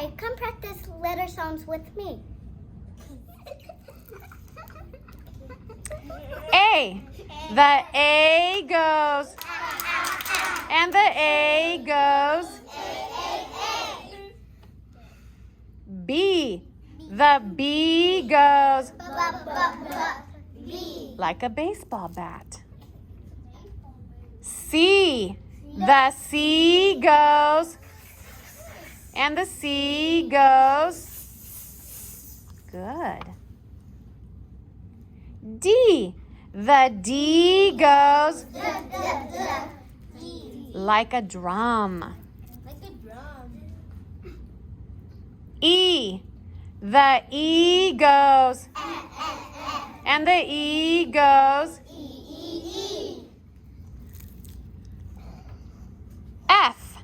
Hi, come practice letter sounds with me. A. The A goes. And the A goes. B. The B goes B. like a baseball bat. C. The C goes. And the C goes. Good. D. The D goes like a drum. Like a drum. E. The E goes. And the E goes. F.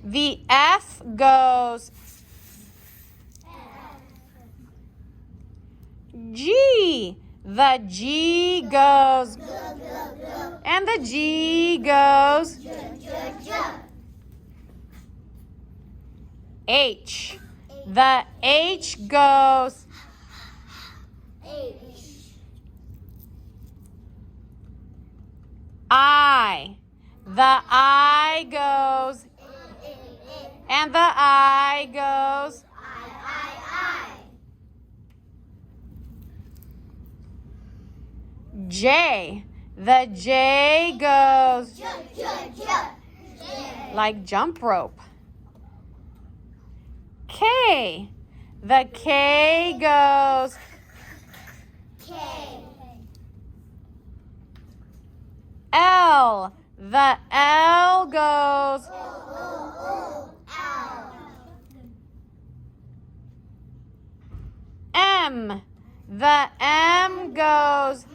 The F goes. G. The G goes. And the G goes. H. The H goes. I. The I goes. And the I goes. J. The J goes like jump rope. K. The K goes. L. The L goes. M. The M goes.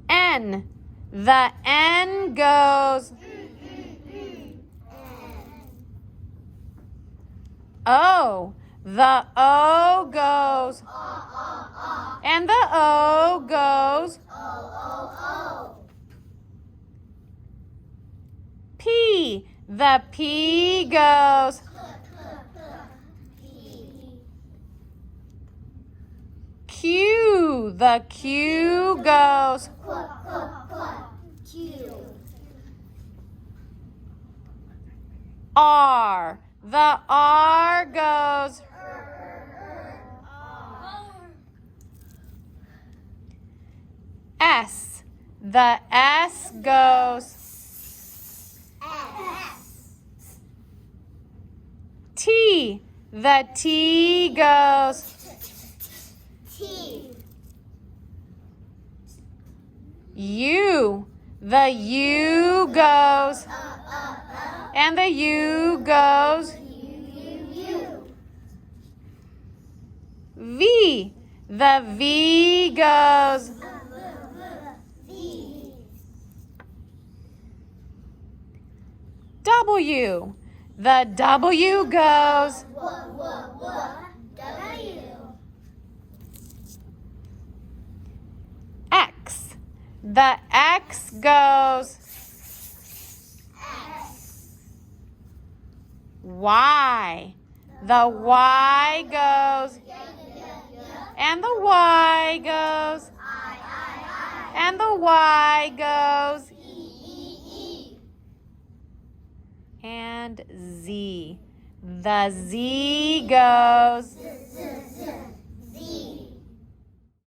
N. The N goes. O. The O goes. And the O goes. P. The P goes. Q. The Q goes. R. The R goes. S. The S goes. T. The T goes. U. The U goes. And the U goes. V. The V goes. W. The W goes. X. The X goes. Y. The Y goes. And the Y goes. And the Y goes. And Z. The Z goes.